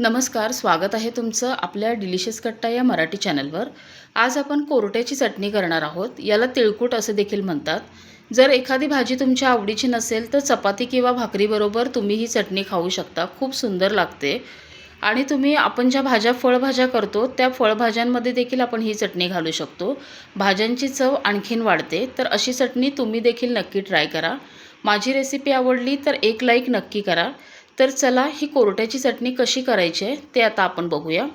नमस्कार, स्वागत आहे तुमचं आपल्या डिलिशियस कट्टा या मराठी चॅनलवर। आज आपण कोरट्याची चटणी करणार आहोत। याला तिळकुट असे देखील म्हणतात। जर एखादी भाजी तुमच्या आवडीची नसेल तर चपाती किंवा भाकरीबरोबर तुम्ही ही चटणी खाऊ शकता। खूप सुंदर लागते आणि आपण ज्या फळभाज्या करतो त्या फळभाज्यांमध्ये देखील आपण ही चटणी घालू शकतो। भाज्यांची चव आणखीन वाढते। तर अशी चटणी तुम्ही देखील नक्की ट्राय करा। माझी रेसिपी आवडली तर एक लाईक नक्की करा। तर चला ही कोरट्याची चटणी कशी करायची आहे ते आता आपण बघूया।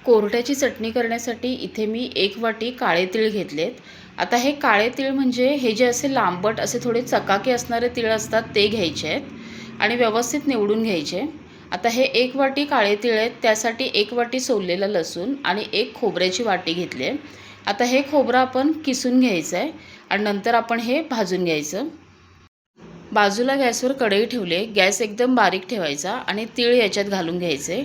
कोरट्याची चटणी करण्यासाठी इथे मी 1 वाटी काळे तीळ घेतलेत। आता हे काळे तीळ म्हणजे हे जे असे लांबट असे थोडे चकाके असणारे तीळ असतात ते घ्यायचे आहेत आणि व्यवस्थित निवडून घ्यायचे। आता हे 1 वाटी काळे तीळ आहेत, त्यासाठी 1 वाटी सोललेला लसूण आणि 1 खोबऱ्याची वाटी घेतली आहे। आता हे खोबरं आपण किसून घ्यायचं आहे आणि नंतर आपण हे भाजून घ्यायचं। बाजूला गॅसवर कढई ठेवले, गॅस एकदम बारीक ठेवायचा आणि तीळ याच्यात घालून घ्यायचे।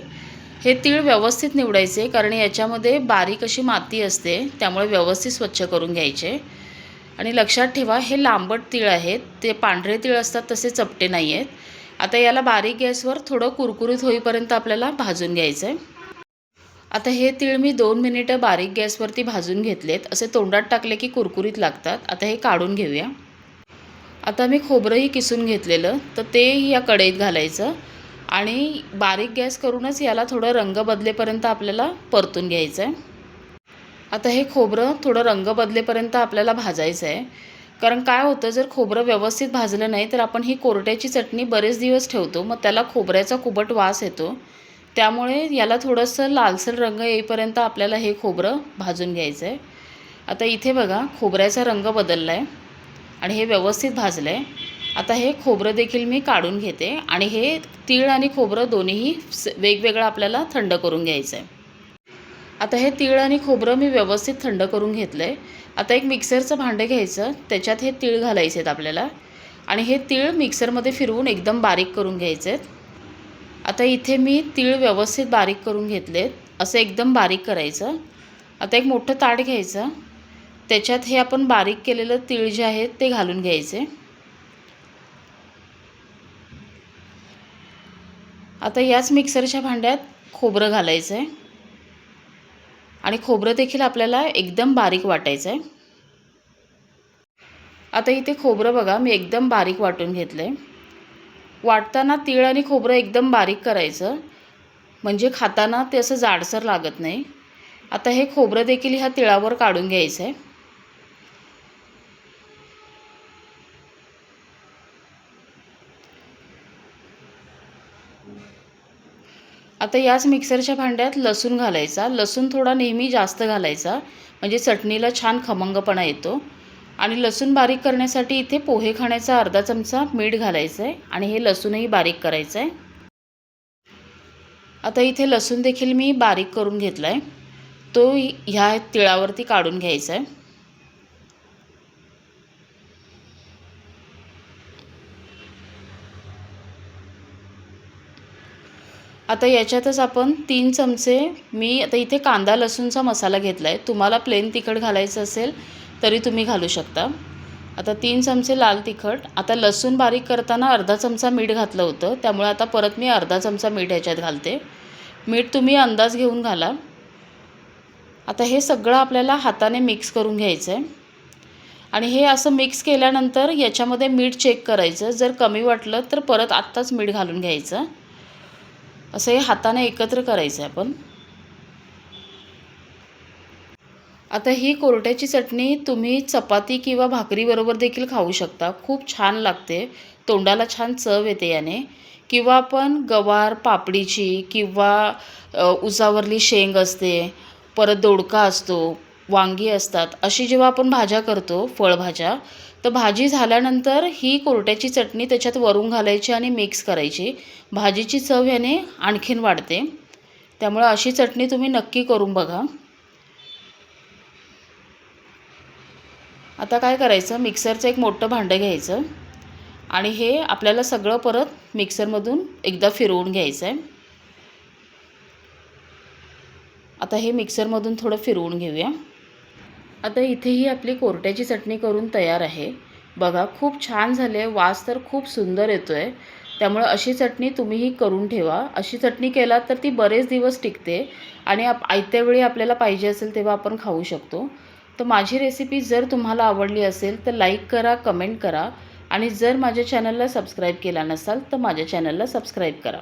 हे तीळ व्यवस्थित निवडायचे कारण याच्यामध्ये बारीक अशी माती असते, त्यामुळे व्यवस्थित स्वच्छ करून घ्यायचे। आणि लक्षात ठेवा हे लांबट तीळ आहेत, ते पांढरे तीळ असतात तसे चपटे नाही आहेत। आता याला बारीक गॅसवर थोडं कुरकुरीत होईपर्यंत आपल्याला भाजून घ्यायचं आहे। आता हे तीळ मी 2 मिनिटं बारीक गॅसवरती भाजून घेतलेत। असे तोंडात टाकले की कुरकुरीत लागतात। आता हे काढून घेऊया। आता मी खोबरंही किसून घेतलेलं तर तेही या कढईत घालायचं आणि बारीक गॅस करूनच याला थोडं रंग बदलेपर्यंत आपल्याला परतून घ्यायचं आहे। आता हे खोबरं थोडं रंग बदलेपर्यंत आपल्याला भाजायचं आहे। कारण काय होतं, जर खोबरं व्यवस्थित भाजलं नाही तर आपण ही कोरट्याची चटणी बरेच दिवस ठेवतो, मग त्याला खोबऱ्याचा कुबट वास येतो। त्यामुळे याला थोडंसं लालसर रंग येईपर्यंत आपल्याला हे खोबरं भाजून घ्यायचं आहे। आता इथे बघा खोबऱ्याचा रंग बदलला आहे आणि हे व्यवस्थित भाजलं आहे। आता हे खोबरं देखील मी काढून घेते आणि हे तीळ आणि खोबरं दोन्हीही वेगवेगळं आपल्याला थंड करून घ्यायचं आहे। आता हे तीळ आणि खोबरं मी व्यवस्थित थंड करून घेतलं आहे। आता एक मिक्सरचं भांडं घ्यायचं, त्याच्यात हे तीळ घालायचे आहेत आपल्याला आणि हे तीळ मिक्सरमध्ये फिरवून एकदम बारीक करून घ्यायचे आहेत। आता इथे मी तीळ व्यवस्थित बारीक करून घेतलेत, असं एकदम बारीक करायचं। आता एक मोठं ताट घ्यायचं, त्याच्यात हे आपण बारीक केलेलं तीळ जे आहेत ते घालून घ्यायचे। आता याच मिक्सरच्या भांड्यात खोबरं घालायचं आहे आणि खोबरं देखील आपल्याला एकदम बारीक वाटायचं आहे। आता इथे खोबरं बघा मी एकदम बारीक वाटून घेतलं आहे। वाटताना तीळ आणि खोबरं एकदम बारीक करायचं, म्हणजे खाताना ते असं जाडसर लागत नाही। आता हे खोबरं देखील ह्या तिळावर काढून घ्यायचं आहे। आता याच मिक्सरच्या भांड्यात लसूण घालायचा। लसूण थोडा नेहमी जास्त घालायचा, म्हणजे चटणीला छान खमंगपणा येतो। आणि लसूण बारीक करण्यासाठी इथे पोहे खाण्याचा अर्धा चमचा मीठ घालायचं आहे आणि हे लसूणही बारीक करायचं आहे। आता इथे लसूण देखील मी बारीक करून घेतला आहे, तो ह्या तिळावरती काढून घ्यायचा आहे। आता याच्यातच आपण 3 चमचे मी आता इथे कांदा लसूणचा मसाला घेतला आहे। तुम्हाला प्लेन तिखट घालायचं असेल तरी तुम्ही घालू शकता। आता 3 चमचे लाल तिखट, आता लसूण बारीक करताना अर्धा चमचा मीठ घातलं होतं, त्यामुळे आता परत मी अर्धा चमचा मीठ याच्यात घालते। मीठ तुम्ही अंदाज घेऊन घाला। आता हे सगळं आपल्याला हाताने मिक्स करून घ्यायचं आहे आणि हे असं मिक्स केल्यानंतर याच्यामध्ये मीठ चेक करायचं, जर कमी वाटलं तर परत आत्ताच मीठ घालून घ्यायचं। असं हे हाताने एकत्र करायचं आहे आपण। आता ही कोरट्याची चटणी तुम्ही चपाती किंवा भाकरीबरोबर देखील खाऊ शकता। खूप छान लागते, तोंडाला छान चव येते याने। किंवा आपण गवार पापडीची किंवा उसावरली शेंग असते, परत दोडका असतो, वांगी असतात, अशी जेव्हा आपण भाज्या करतो फळभाज्या, तर भाजी झाल्यानंतर ही कोरट्याची चटणी त्याच्यात वरून घालायची आणि मिक्स करायची। भाजीची चव याने आणखीन वाढते, त्यामुळे अशी चटणी तुम्ही नक्की करून बघा। आता काय करायचं, मिक्सरचं एक मोठं भांडं घ्यायचं आणि हे आपल्याला सगळं परत मिक्सरमधून एकदा फिरवून घ्यायचं आहे। आता हे मिक्सरमधून थोडं फिरवून घेऊया। आता इथेही आपली कोरट्याची चटणी करून तयार आहे। बघा खूप छान झाले, वास तर खूप सुंदर येतोय। त्यामुळे अशी चटणी तुम्हीही करून ठेवा. अशी चटणी केलात तर ती बरेच दिवस टिकते आणि आयत्या वेळी आपल्याला पाहिजे असेल तेव्हा आपण खाऊ शकतो. तर माझी रेसिपी जर तुम्हाला आवडली असेल तर लाईक करा, कमेंट करा आणि जर माझ्या चॅनलला सबस्क्राईब केला नसाल तर माझ्या चॅनलला सबस्क्राईब करा.